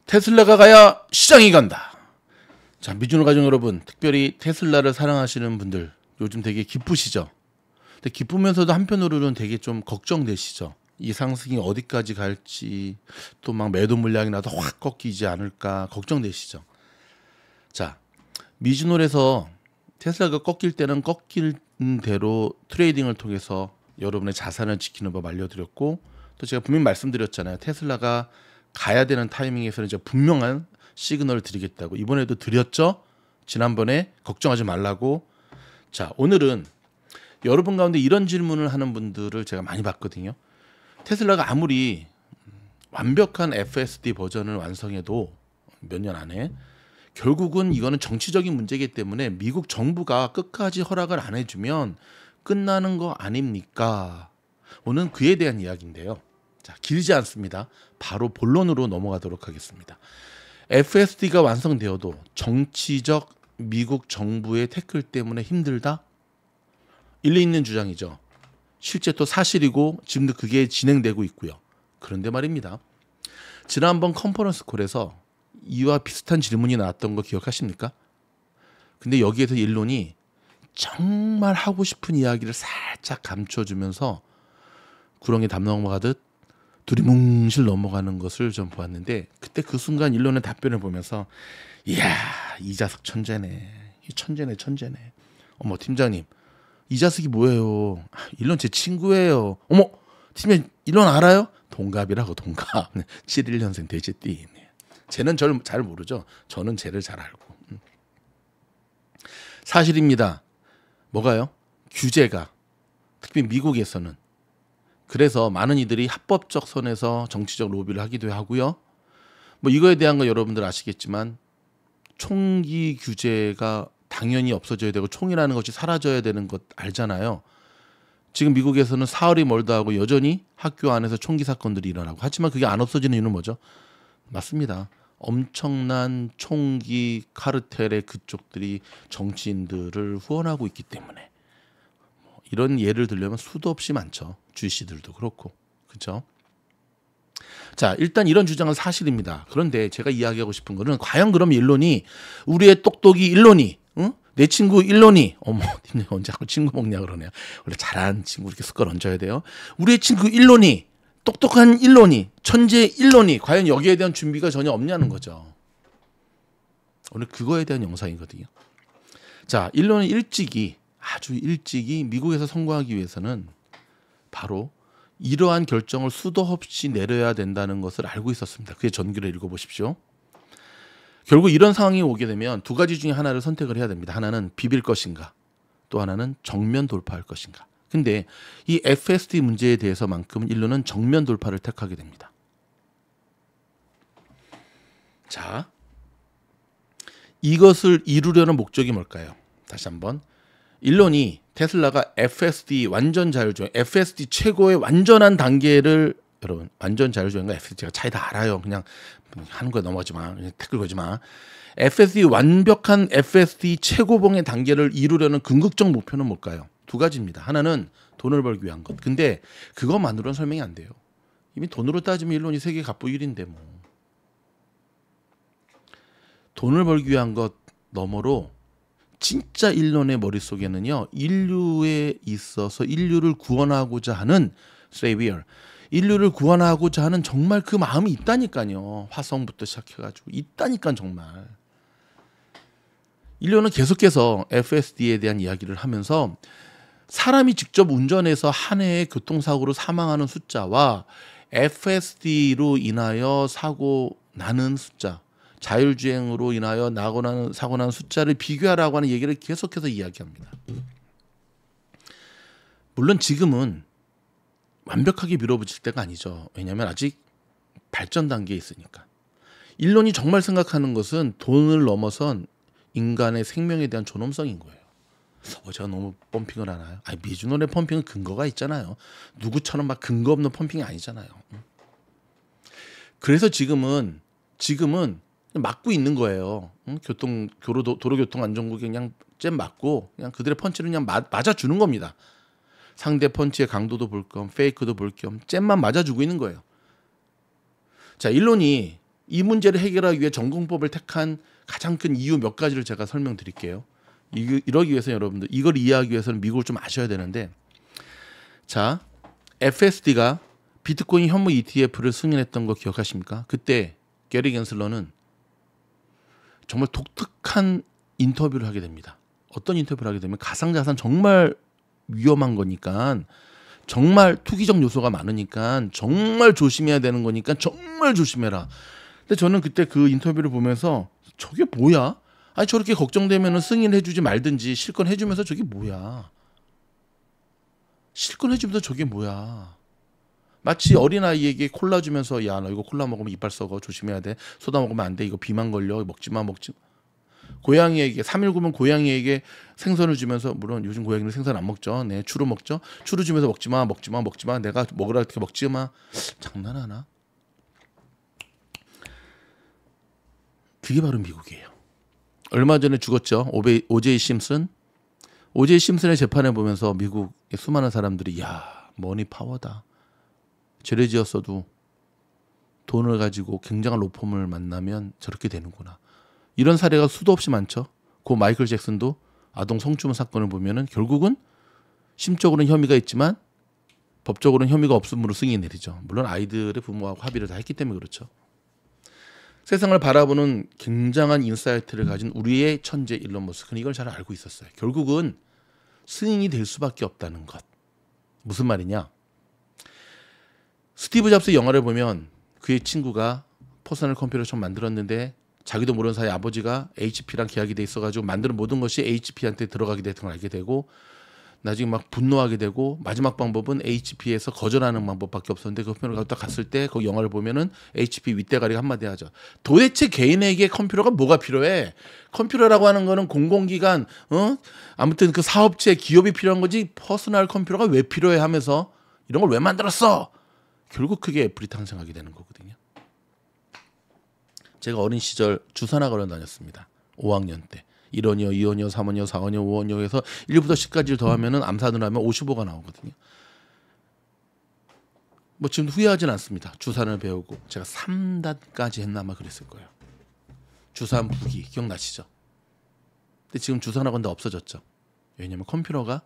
테슬라가 가야 시장이 간다. 자, 미주노 가족 여러분, 특별히 테슬라를 사랑하시는 분들 요즘 되게 기쁘시죠? 근데 기쁘면서도 한편으로는 되게 좀 걱정되시죠? 이 상승이 어디까지 갈지, 또 막 매도 물량이 나도 확 꺾이지 않을까 걱정되시죠? 자, 미주노에서 테슬라가 꺾일 때는 꺾일 대로 트레이딩을 통해서 여러분의 자산을 지키는 법 알려드렸고, 또 제가 분명히 말씀드렸잖아요. 테슬라가 가야 되는 타이밍에서는 제가 분명한 시그널을 드리겠다고. 이번에도 드렸죠. 지난번에 걱정하지 말라고. 자, 오늘은 여러분 가운데 이런 질문을 하는 분들을 제가 많이 봤거든요. 테슬라가 아무리 완벽한 FSD 버전을 완성해도 몇 년 안에 결국은 이거는 정치적인 문제이기 때문에 미국 정부가 끝까지 허락을 안 해주면 끝나는 거 아닙니까? 오늘 그에 대한 이야기인데요. 자, 길지 않습니다. 바로 본론으로 넘어가도록 하겠습니다. FSD가 완성되어도 정치적 미국 정부의 태클 때문에 힘들다? 일리 있는 주장이죠. 실제 또 사실이고 지금도 그게 진행되고 있고요. 그런데 말입니다. 지난번 컨퍼런스 콜에서 이와 비슷한 질문이 나왔던 거 기억하십니까? 근데 여기에서 일론이 정말 하고 싶은 이야기를 살짝 감춰주면서 구렁이 담 넘어가듯 두리뭉실 넘어가는 것을 좀 보았는데, 그때 그 순간 일론의 답변을 보면서 이야, 이 자식 천재네. 이 천재네. 어머, 팀장님, 이 자식이 뭐예요? 일론 제 친구예요. 어머, 팀장님, 일론 알아요? 동갑이라고, 동갑. 71년생 돼지띠. 쟤는 저를 잘 모르죠. 저는 쟤를 잘 알고. 사실입니다. 뭐가요? 규제가, 특히 미국에서는, 그래서 많은 이들이 합법적 선에서 정치적 로비를 하기도 하고요. 뭐 이거에 대한 거 여러분들 아시겠지만 총기 규제가 당연히 없어져야 되고 총이라는 것이 사라져야 되는 것 알잖아요. 지금 미국에서는 사흘이 멀다 하고 여전히 학교 안에서 총기 사건들이 일어나고, 하지만 그게 안 없어지는 이유는 뭐죠? 맞습니다. 엄청난 총기 카르텔의 그쪽들이 정치인들을 후원하고 있기 때문에. 이런 예를 들려면 수도 없이 많죠. 주이씨들도 그렇고. 그렇죠? 자, 일단 이런 주장은 사실입니다. 그런데 제가 이야기하고 싶은 거는, 과연 그럼 일론이, 우리의 똑똑이 일론이, 응? 내 친구 일론이, 어머, 님네 언제 자꾸 친구 먹냐 그러네요. 원래 잘하는 친구 이렇게 숟갈 얹어야 돼요. 우리의 친구 일론이, 똑똑한 일론이, 천재 일론이 과연 여기에 대한 준비가 전혀 없냐는 거죠. 오늘 그거에 대한 영상이거든요. 자, 일론은 아주 일찍이 미국에서 성공하기 위해서는 바로 이러한 결정을 수도 없이 내려야 된다는 것을 알고 있었습니다. 그의 전기를 읽어보십시오. 결국 이런 상황이 오게 되면 두 가지 중에 하나를 선택을 해야 됩니다. 하나는 비빌 것인가, 또 하나는 정면 돌파할 것인가. 근데 이 FSD 문제에 대해서만큼은 일론은 정면 돌파를 택하게 됩니다. 자, 이것을 이루려는 목적이 뭘까요? 다시 한번. 일론이 테슬라가 FSD 완전 자율주행, FSD 최고의 완전한 단계를, 여러분, 완전 자율주행과 FSD가 차이 다 알아요. 그냥 하는 거에 넘어가지 마. 그냥 댓글 걸지 마. FSD, 완벽한 FSD 최고봉의 단계를 이루려는 궁극적 목표는 뭘까요? 두 가지입니다. 하나는 돈을 벌기 위한 것. 근데 그것만으로는 설명이 안 돼요. 이미 돈으로 따지면 일론이 세계 갑부 1인데 뭐. 돈을 벌기 위한 것 너머로 진짜 일론의 머릿속에는요, 인류에 있어서 인류를 구원하고자 하는 세비어, 인류를 구원하고자 하는 정말 그 마음이 있다니까요. 화성부터 시작해가지고 있다니까. 정말 인류는 계속해서 FSD에 대한 이야기를 하면서 사람이 직접 운전해서 한 해에 교통사고로 사망하는 숫자와 FSD로 인하여 사고 나는 숫자, 자율주행으로 인하여 사고 나는 숫자를 비교하라고 하는 얘기를 계속해서 이야기합니다. 물론 지금은 완벽하게 밀어붙일 때가 아니죠. 왜냐하면 아직 발전 단계에 있으니까. 일론이 정말 생각하는 것은 돈을 넘어선 인간의 생명에 대한 존엄성인 거예요. 제가 너무 펌핑을 하나요? 아니, 미주노의 펌핑은 근거가 있잖아요. 누구처럼 막 근거 없는 펌핑이 아니잖아요. 그래서 지금은 막고 있는 거예요. 도로교통안전국에 그냥 잼 맞고 그냥 그들의 펀치를 그냥 맞아주는 겁니다. 상대 펀치의 강도도 볼 겸 페이크도 볼 겸 잼만 맞아주고 있는 거예요. 자, 일론이 이 문제를 해결하기 위해 전공법을 택한 가장 큰 이유 몇 가지를 제가 설명드릴게요. 이러기 위해서 여러분들 이걸 이해하기 위해서는 미국을 좀 아셔야 되는데, 자, FSD가 비트코인 현물 ETF를 승인했던 거 기억하십니까? 그때 게리 겐슬러는 정말 독특한 인터뷰를 하게 됩니다. 어떤 인터뷰를 하게 되면 가상자산 정말 위험한 거니까, 정말 투기적 요소가 많으니까 정말 조심해야 되는 거니까 정말 조심해라. 근데 저는 그때 그 인터뷰를 보면서 저게 뭐야? 아니 저렇게 걱정되면은 승인해주지 말든지 실컷 해주면서 저게 뭐야? 실컷 해주면서 저게 뭐야? 마치 어린아이에게 콜라 주면서 야 너 이거 콜라 먹으면 이빨 썩어 조심해야 돼. 소다 먹으면 안 돼. 이거 비만 걸려. 먹지 마. 고양이에게 319면 고양이에게 생선을 주면서, 물론 요즘 고양이는 생선 안 먹죠. 네, 추루 먹죠. 추루 주면서 먹지 마. 내가 먹으라 이렇게 먹지 마. 장난하나? 그게 바로 미국이에요. 얼마 전에 죽었죠. 오제이 심슨. 오제이 심슨의 재판을 보면서 미국의 수많은 사람들이 야 머니 파워다. 죄를 지었어도 돈을 가지고 굉장한 로펌을 만나면 저렇게 되는구나. 이런 사례가 수도 없이 많죠. 고 마이클 잭슨도 아동 성추문 사건을 보면은 결국은 심적으로는 혐의가 있지만 법적으로는 혐의가 없음으로 승인이 내리죠. 물론 아이들의 부모하고 합의를 다 했기 때문에 그렇죠. 세상을 바라보는 굉장한 인사이트를 가진 우리의 천재 일론 머스크는 이걸 잘 알고 있었어요. 결국은 승인이 될 수밖에 없다는 것. 무슨 말이냐? 스티브 잡스 영화를 보면 그의 친구가 퍼스널 컴퓨터를 처음 만들었는데 자기도 모르는 사이에 아버지가 HP랑 계약이 돼 있어가지고 만드는 모든 것이 HP한테 들어가게 됐던 걸 알게 되고, 나중에 막 분노하게 되고, 마지막 방법은 HP에서 거절하는 방법밖에 없었는데 그 컴퓨터를 갖다 갔을 때 그 영화를 보면은 HP 윗대가리가 한마디 하죠. 도대체 개인에게 컴퓨터가 뭐가 필요해? 컴퓨터라고 하는 거는 공공기관, 아무튼 그 사업체, 기업이 필요한 거지 퍼스널 컴퓨터가 왜 필요해 하면서 이런 걸 왜 만들었어? 결국 그게 애플이 탄생하게 되는 거거든요. 제가 어린 시절 주산학원을 다녔습니다. 5학년 때. 1원이요, 2원이요, 3원이요, 4원이요, 5원이요 해서 1부터 10까지를 더하면은 암산을 하면 55가 나오거든요. 뭐 지금 후회하진 않습니다. 주산을 배우고 제가 3단까지 했나 아마 그랬을 거예요. 주산 부기 기억나시죠? 근데 지금 주산학원 다 없어졌죠. 왜냐면 컴퓨터가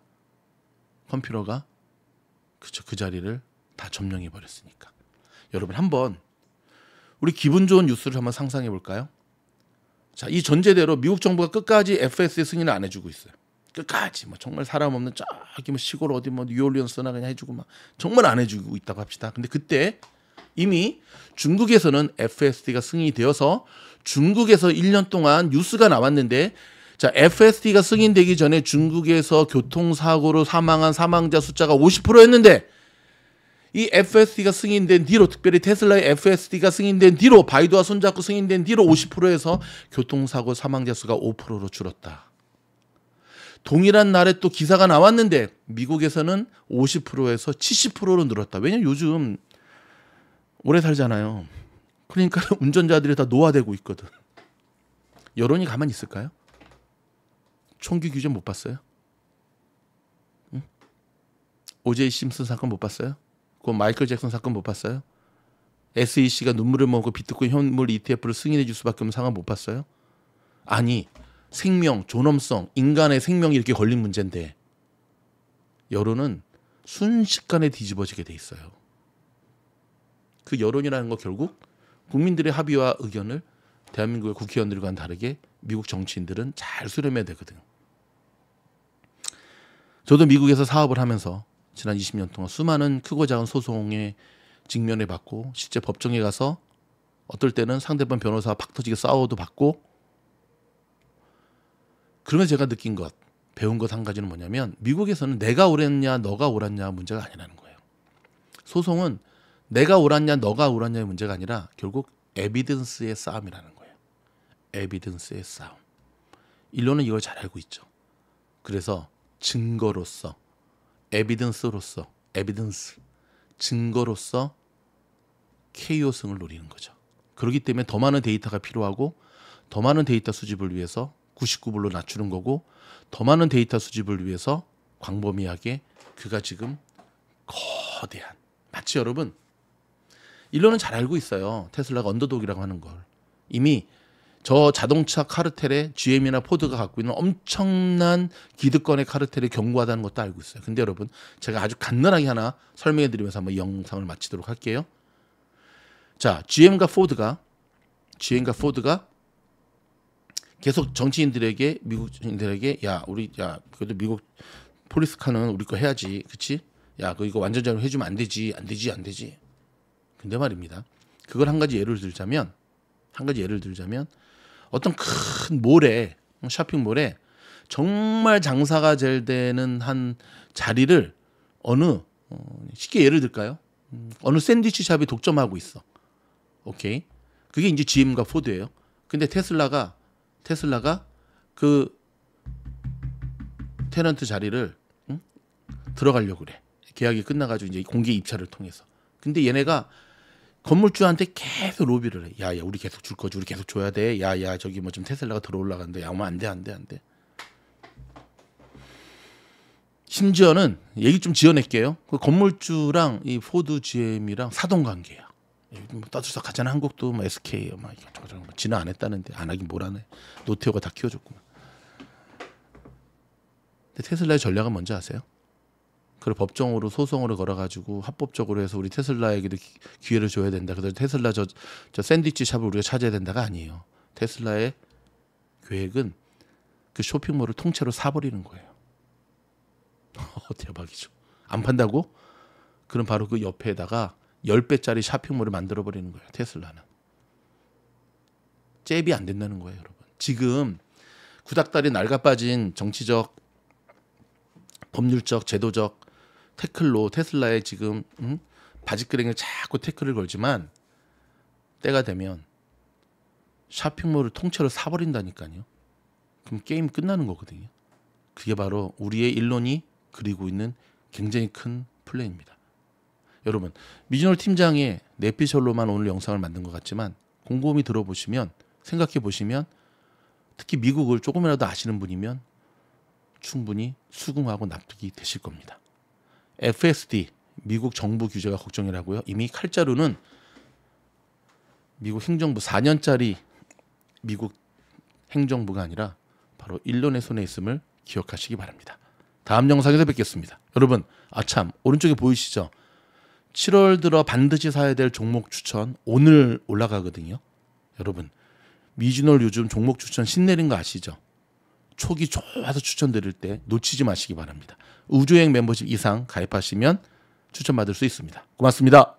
그쵸, 그 자리를 다 점령해 버렸으니까. 여러분 한번 우리 기분 좋은 뉴스를 한번 상상해 볼까요? 자, 이 전제대로 미국 정부가 끝까지 FS의 승인을 안 해주고 있어요. 끝까지 뭐 정말 사람 없는 저기 뭐 시골 어디 뭐 뉴올리언스나 그냥 해주고 막 정말 안 해주고 있다고 합시다. 근데 그때 이미 중국에서는 FSD가 승인이 되어서 중국에서 1년 동안 뉴스가 나왔는데, 자, FSD가 승인되기 전에 중국에서 교통사고로 사망한 사망자 숫자가 50%였는데 이 FSD가 승인된 뒤로, 특별히 테슬라의 FSD가 승인된 뒤로, 바이두와 손잡고 승인된 뒤로 50%에서 교통사고 사망자 수가 5%로 줄었다. 동일한 날에 또 기사가 나왔는데 미국에서는 50%에서 70%로 늘었다. 왜냐면 요즘 오래 살잖아요. 그러니까 운전자들이 다 노화되고 있거든. 여론이 가만히 있을까요? 총기 규제 못 봤어요? 응? 오제이 심슨 사건 못 봤어요? 그 마이클 잭슨 사건 못 봤어요? SEC가 눈물을 먹고 비트코인 현물 ETF를 승인해 줄 수밖에 없는 상황 못 봤어요? 아니, 생명, 존엄성, 인간의 생명이 이렇게 걸린 문제인데 여론은 순식간에 뒤집어지게 돼 있어요. 그 여론이라는 거 결국 국민들의 합의와 의견을 대한민국의 국회의원들과는 다르게 미국 정치인들은 잘 수렴해야 되거든. 저도 미국에서 사업을 하면서 지난 20년 동안 수많은 크고 작은 소송에 직면해 봤고, 실제 법정에 가서 어떨 때는 상대방 변호사와 팍 터지게 싸워도 봤고, 그러면서 제가 느낀 것, 배운 것 한 가지는 뭐냐면 미국에서는 내가 옳았냐 너가 옳았냐 문제가 아니라는 거예요. 소송은 내가 옳았냐 너가 옳았냐의 문제가 아니라 결국 에비던스의 싸움이라는 거예요. 에비던스의 싸움. 인류는 이걸 잘 알고 있죠. 그래서 증거로서, 증거로서 KO승을 노리는 거죠. 그렇기 때문에 더 많은 데이터가 필요하고, 더 많은 데이터 수집을 위해서 99불로 낮추는 거고, 더 많은 데이터 수집을 위해서 광범위하게 그가 지금 거대한, 마치 여러분 일론은 잘 알고 있어요. 테슬라가 언더독이라고 하는 걸. 이미 저 자동차 카르텔에 GM이나 포드가 갖고 있는 엄청난 기득권의 카르텔에 경고하다는 것도 알고 있어요. 근데 여러분, 제가 아주 간단하게 하나 설명해 드리면서 한번 이 영상을 마치도록 할게요. 자, GM과 포드가 계속 정치인들에게, 미국 정치인들에게, 그래도 미국 폴리스카는 우리 거 해야지, 그치? 야, 이거 완전적으로 해주면 안 되지. 근데 말입니다. 그걸 한 가지 예를 들자면, 어떤 큰 몰에, 쇼핑몰에 정말 장사가 잘 되는 한 자리를 쉽게 예를 들까요? 어느 샌드위치 샵이 독점하고 있어. 오케이. 그게 이제 GM과 포드예요. 근데 테슬라가 그 테넌트 자리를 들어가려고 그래. 계약이 끝나가지고 이제 공개 입찰을 통해서. 근데 얘네가 건물주한테 계속 로비를 해. 야, 우리 계속 줄 거지. 우리 계속 줘야 돼. 야, 저기 뭐 좀 테슬라가 들어올라간다. 야, 안 돼. 심지어는 얘기 좀 지어낼게요. 그 건물주랑 이 포드 GM이랑 사돈 관계야. 뭐 떠들썩 하잖아. 한국도 뭐 SK 막 저런 거 지는 안 했다는데 안 하긴 뭘 하네. 노태우가 다 키워줬구만. 근데 테슬라의 전략은 뭔지 아세요? 그걸 법정으로 소송으로 걸어가지고 합법적으로 해서 우리 테슬라에게도 기회를 줘야 된다. 그래서 테슬라 저 샌드위치 샵을 우리가 찾아야 된다가 아니에요. 테슬라의 계획은 그 쇼핑몰을 통째로 사버리는 거예요. 대박이죠. 안 판다고? 그럼 바로 그 옆에다가 10배짜리 쇼핑몰을 만들어버리는 거예요. 테슬라는. 잽이 안 된다는 거예요, 여러분. 지금 구닥다리 낡아빠진 정치적, 법률적, 제도적 태클로 테슬라에 지금 바지끄레기를 자꾸 태클을 걸지만 때가 되면 쇼핑몰을 통째로 사버린다니까요. 그럼 게임 끝나는 거거든요. 그게 바로 우리의 일론이 그리고 있는 굉장히 큰 플랜입니다. 여러분, 미즈노 팀장의 내피셜로만 오늘 영상을 만든 것 같지만 곰곰이 들어보시면, 생각해 보시면, 특히 미국을 조금이라도 아시는 분이면 충분히 수긍하고 납득이 되실 겁니다. FSD, 미국 정부 규제가 걱정이라고요? 이미 칼자루는 미국 행정부 4년짜리 미국 행정부가 아니라 바로 일론의 손에 있음을 기억하시기 바랍니다. 다음 영상에서 뵙겠습니다. 여러분, 아참 오른쪽에 보이시죠? 7월 들어 반드시 사야 될 종목 추천 오늘 올라가거든요. 여러분, 미즈놀 요즘 종목 추천 신내린 거 아시죠? 촉이 좋아서 추천드릴 때 놓치지 마시기 바랍니다. 우주여행 멤버십 이상 가입하시면 추천받을 수 있습니다. 고맙습니다.